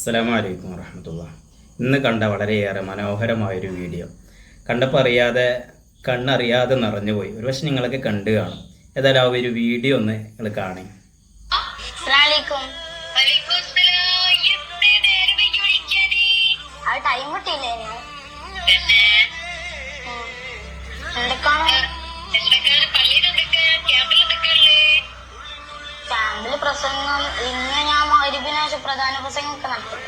അസ്സലാമു അലൈക്കും വറഹ്മത്തുള്ളാഹി. ഇന്ന് കണ്ട വളരെയേറെ മനോഹരമായൊരു വീഡിയോ കണ്ടപ്പോൾ കണ്ണറിയാതെ നിറഞ്ഞുപോയി. ഒരു പക്ഷെ നിങ്ങളൊക്കെ കണ്ടു കാണും. ഏതായാലും ആ ഒരു വീഡിയോ ഒന്ന് നിങ്ങൾ കാണേ. ക്യാമ്പില് പ്രസംഗം ഇന്ന് ഞാൻ മഗ്‌രിബിന് പ്രധാന പ്രസംഗമൊക്കെ നടത്തും.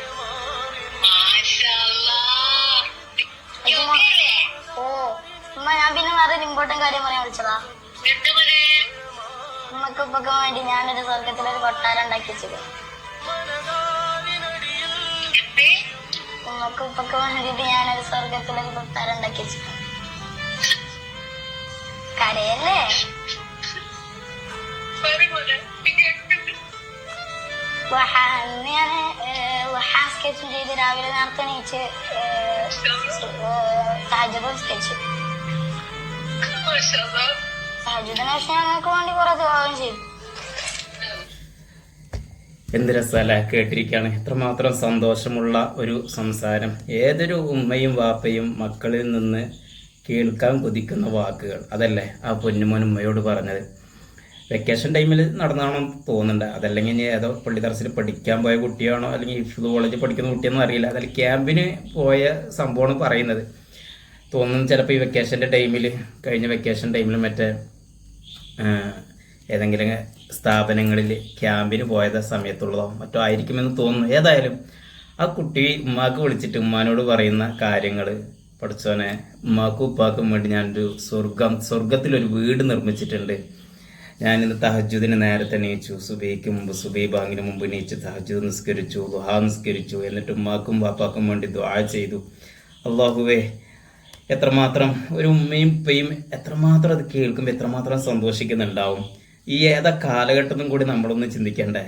ഓ ഉമ്മ, ഞാൻ പിന്നെ വേറെ ഇമ്പോർട്ടന്റ് കാര്യം പറയാൻ വിളിച്ചതാ. ഉമ്മക്ക് ഉപ്പൊക്കെ വേണ്ടി ഞാനൊരു സ്വർഗത്തിലൊരു കൊട്ടാരം ഉണ്ടാക്കി വെച്ചത്. ഉമ്മക്ക് ഉപ്പൊക്കെ വേണ്ടിട്ട് ഞാനൊരു സ്വർഗത്തിലൊരു കൊട്ടാരം ഉണ്ടാക്കി വെച്ചത്. കരയല്ലേ? ഞാൻ സ്കെച്ചും ചെയ്ത് രാവിലെ നേരത്തെ എണീച്ച് തഹജ്ജുദ് സ്കെച്ച് തഹജ്ജുദിന് ശേഷം ഞങ്ങൾക്ക് വേണ്ടി കുറെ ദുആവും ചെയ്തു. എന്ത് രസമല്ലേ കേട്ടിരിക്കുകയാണ്. എത്രമാത്രം സന്തോഷമുള്ള ഒരു സംസാരം. ഏതൊരു ഉമ്മയും വാപ്പയും മക്കളിൽ നിന്ന് കേൾക്കാൻ കൊതിക്കുന്ന വാക്കുകൾ അതല്ലേ ആ പൊന്നുമോൻ ഉമ്മയോട് പറഞ്ഞത്. വെക്കേഷൻ ടൈമിൽ നടന്നാണോ തോന്നുന്നുണ്ട്. അതല്ലെങ്കിൽ ഇനി ഏതോ പള്ളി ദർസിൽ പഠിക്കാൻ പോയ കുട്ടിയാണോ അല്ലെങ്കിൽ ഹിഫ്ള് കോളേജിൽ പഠിക്കുന്ന കുട്ടിയാണെന്ന് അറിയില്ല. അതിൽ ക്യാമ്പിന് പോയ സംഭവമാണ് പറയുന്നത് തോന്നുന്നു. ചിലപ്പോൾ ഈ വെക്കേഷൻ്റെ ടൈമിൽ കഴിഞ്ഞ വെക്കേഷൻ ടൈമിൽ മറ്റേ ഏതെങ്കിലും സ്ഥാപനങ്ങളിൽ ക്യാമ്പിന് പോയത് സമയത്തുള്ളതോ മറ്റോ ആയിരിക്കുമെന്ന് തോന്നുന്നു. ഏതായാലും ആ കുട്ടി ഉമ്മാക്ക് വിളിച്ചിട്ട് ഉമ്മാനോട് പറയുന്ന കാര്യങ്ങൾ, പഠിച്ചോനെ ഉമ്മാക്കും ഉപ്പാക്കും വേണ്ടി ഞാനൊരു സ്വർഗത്തിലൊരു വീട് നിർമ്മിച്ചിട്ടുണ്ട്. ഞാനിന്ന് തഹജ്ജുദിന് നേരത്തെ എണീച്ചു. സുബഹിക്ക് മുമ്പ് സുബഹി ബാങ്കിന് മുമ്പ് എണീച്ച് തഹജ്ജുദ് നിസ്കരിച്ചു, ദുആ നിസ്കരിച്ചു. എന്നിട്ട് ഉമ്മാക്കും വാപ്പാക്കും വേണ്ടി ദുആ ചെയ്തു. അല്ലാഹുവേ, എത്രമാത്രം ഒരു ഉമ്മയും ഉപ്പയും എത്രമാത്രം അത് കേൾക്കുമ്പോൾ എത്രമാത്രം സന്തോഷിക്കുന്നുണ്ടാവും. ഈ ഏതാ കാലഘട്ടത്തും കൂടി നമ്മളൊന്ന് ചിന്തിക്കണ്ടേ.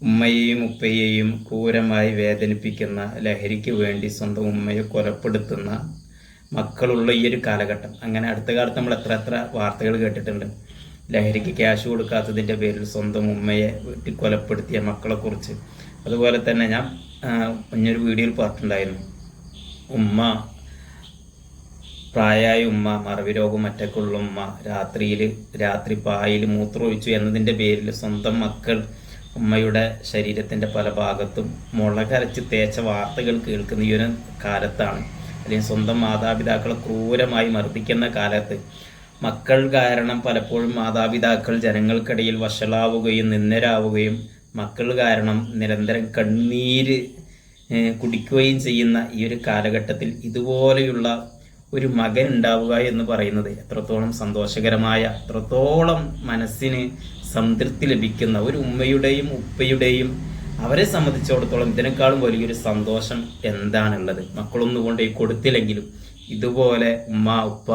ഉമ്മയെയും ഉപ്പയെയും ക്രൂരമായി വേദനിപ്പിക്കുന്ന, ലഹരിക്ക് വേണ്ടി സ്വന്തം ഉമ്മയെ കൊലപ്പെടുത്തുന്ന മക്കളുള്ള ഈ ഒരു കാലഘട്ടം. അങ്ങനെ അടുത്ത കാലത്ത് നമ്മൾ എത്ര വാർത്തകൾ കേട്ടിട്ടുണ്ട്. ലഹരിക്ക് ക്യാഷ് കൊടുക്കാത്തതിൻ്റെ പേരിൽ സ്വന്തം ഉമ്മയെ വീട്ടിൽ കൊലപ്പെടുത്തിയ മക്കളെക്കുറിച്ച്. അതുപോലെ തന്നെ ഞാൻ മുന്നൊരു വീഡിയോയിൽ പറഞ്ഞിട്ടുണ്ടായിരുന്നു, പ്രായമായ ഉമ്മ, മറവി രോഗം മറ്റൊക്കെയുള്ള ഉമ്മ രാത്രി പായിൽ മൂത്രമൊഴിച്ചു എന്നതിൻ്റെ പേരിൽ സ്വന്തം മക്കൾ ഉമ്മയുടെ ശരീരത്തിൻ്റെ പല ഭാഗത്തും മുളകരച്ച് തേച്ച വാർത്തകൾ കേൾക്കുന്ന ഈ ഒരു കാലത്താണ്. അല്ലെങ്കിൽ സ്വന്തം മാതാപിതാക്കളെ ക്രൂരമായി മർദ്ദിക്കുന്ന കാലത്ത് മക്കൾ കാരണം പലപ്പോഴും മാതാപിതാക്കൾ ജനങ്ങൾക്കിടയിൽ വഷളാവുകയും നിന്ദരാവുകയും മക്കൾ കാരണം നിരന്തരം കണ്ണീര് കുടിക്കുകയും ചെയ്യുന്ന ഈ ഒരു കാലഘട്ടത്തിൽ ഇതുപോലെയുള്ള ഒരു മകൻ ഉണ്ടാവുക എന്ന് പറയുന്നത് എത്രത്തോളം സന്തോഷകരമായ, എത്രത്തോളം മനസ്സിന് സംതൃപ്തി ലഭിക്കുന്ന ഒരു ഉമ്മയുടെയും ഉപ്പയുടെയും അവരെ സംബന്ധിച്ചിടത്തോളം ഇതിനേക്കാളും വലിയൊരു സന്തോഷം എന്താണുള്ളത്. മക്കളൊന്നും കൊണ്ട് കൊടുത്തില്ലെങ്കിലും ഇതുപോലെ ഉമ്മ ഉപ്പ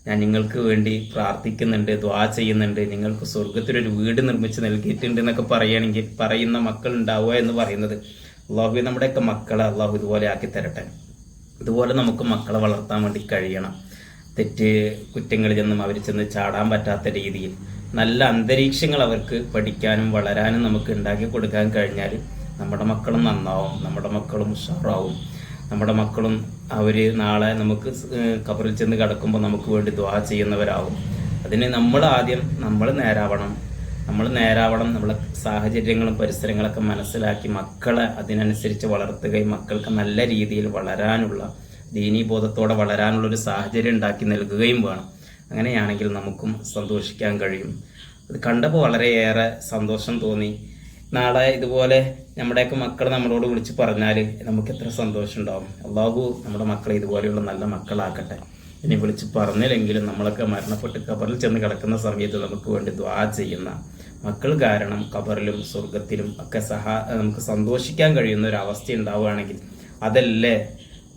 ഞാൻ നിങ്ങൾക്ക് വേണ്ടി പ്രാർത്ഥിക്കുന്നുണ്ട്, ദുആ ചെയ്യുന്നുണ്ട്, നിങ്ങൾക്ക് സ്വർഗത്തിലൊരു വീട് നിർമ്മിച്ച് നൽകിയിട്ടുണ്ട് എന്നൊക്കെ പറയുന്ന മക്കൾ ഉണ്ടാവുക എന്ന് പറയുന്നത് അള്ളാഹു നമ്മുടെയൊക്കെ മക്കളെ അള്ളാഹു ഇതുപോലെ ആക്കി തരട്ടെ. ഇതുപോലെ നമുക്ക് മക്കളെ വളർത്താൻ വേണ്ടി കഴിയണം. കുറ്റങ്ങളിൽ നിന്നും അവർ ചെന്ന് ചാടാൻ പറ്റാത്ത രീതിയിൽ നല്ല അന്തരീക്ഷങ്ങൾ അവർക്ക് പഠിക്കാനും വളരാനും നമുക്ക് ഉണ്ടാക്കി കൊടുക്കാൻ കഴിഞ്ഞാൽ നമ്മുടെ മക്കളും നന്നാവും, നമ്മുടെ മക്കളും ഉഷാറാവും, നമ്മുടെ മക്കളും അവർ നാളെ നമുക്ക് ഖബറിൽ ചെന്ന് കിടക്കുമ്പോൾ നമുക്ക് വേണ്ടി ദുആ ചെയ്യുന്നവരാകും. അതിന് നമ്മൾ നേരാവണം. നമ്മളെ സാഹചര്യങ്ങളും പരിസരങ്ങളൊക്കെ മനസ്സിലാക്കി മക്കളെ അതിനനുസരിച്ച് വളർത്തുകയും മക്കൾക്ക് നല്ല രീതിയിൽ വളരാനുള്ള, ദീനീബോധത്തോടെ വളരാനുള്ള ഒരു സാഹചര്യം ഉണ്ടാക്കി നൽകുകയും വേണം. അങ്ങനെയാണെങ്കിൽ നമുക്കും സന്തോഷിക്കാൻ കഴിയും. അത് കണ്ടപ്പോൾ വളരെയേറെ സന്തോഷം തോന്നി. നാളെ ഇതുപോലെ നമ്മുടെയൊക്കെ മക്കൾ നമ്മളോട് വിളിച്ച് പറഞ്ഞാൽ നമുക്ക് എത്ര സന്തോഷം ഉണ്ടാവും. അള്ളാഹു നമ്മുടെ മക്കളെ ഇതുപോലെയുള്ള നല്ല മക്കളാക്കട്ടെ. ഇനി വിളിച്ച് പറഞ്ഞില്ലെങ്കിലും നമ്മളൊക്കെ മരണപ്പെട്ട് ഖബറിൽ ചെന്ന് കിടക്കുന്ന സമയത്ത് നമുക്ക് വേണ്ടി ദുആ ചെയ്യുന്ന മക്കൾ കാരണം ഖബറിലും സ്വർഗത്തിലും ഒക്കെ നമുക്ക് സന്തോഷിക്കാൻ കഴിയുന്ന ഒരു അവസ്ഥ ഉണ്ടാവുകയാണെങ്കിൽ അതല്ലേ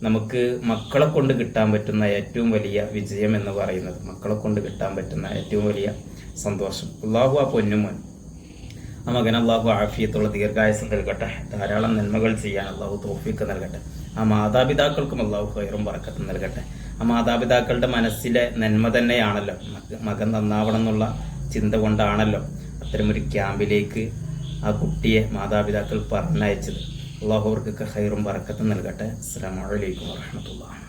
നമുക്ക് മക്കളെ കൊണ്ട് കിട്ടാൻ പറ്റുന്ന ഏറ്റവും വലിയ വിജയം എന്ന് പറയുന്നത്. മക്കളെ കൊണ്ട് കിട്ടാൻ പറ്റുന്ന ഏറ്റവും വലിയ സന്തോഷം. അള്ളാഹു ആ പൊന്നുമോൻ ആ മകൻ അള്ളാഹു ആഫിയത്തുള്ള ദീർഘായുസ്സ് നൽകട്ടെ. ധാരാളം നന്മകൾ ചെയ്യാൻ അള്ളാഹു തൗഫീഖ് നൽകട്ടെ. ആ മാതാപിതാക്കൾക്കും അള്ളാഹു ഖൈറും ബറക്കത്തും നൽകട്ടെ. ആ മാതാപിതാക്കളുടെ മനസ്സിലെ നന്മ തന്നെയാണല്ലോ മകൻ നന്നാവണം എന്നുള്ള ചിന്ത കൊണ്ടാണല്ലോ അത്തരമൊരു ക്യാമ്പിലേക്ക് ആ കുട്ടിയെ മാതാപിതാക്കൾ പറഞ്ഞയച്ചത്. അള്ളാഹു അവർക്കൊക്കെ ഖൈറും ബറക്കത്തും നൽകട്ടെ. അസ്സലാമു അലൈക്കും വറഹ്മത്തുള്ളാഹി.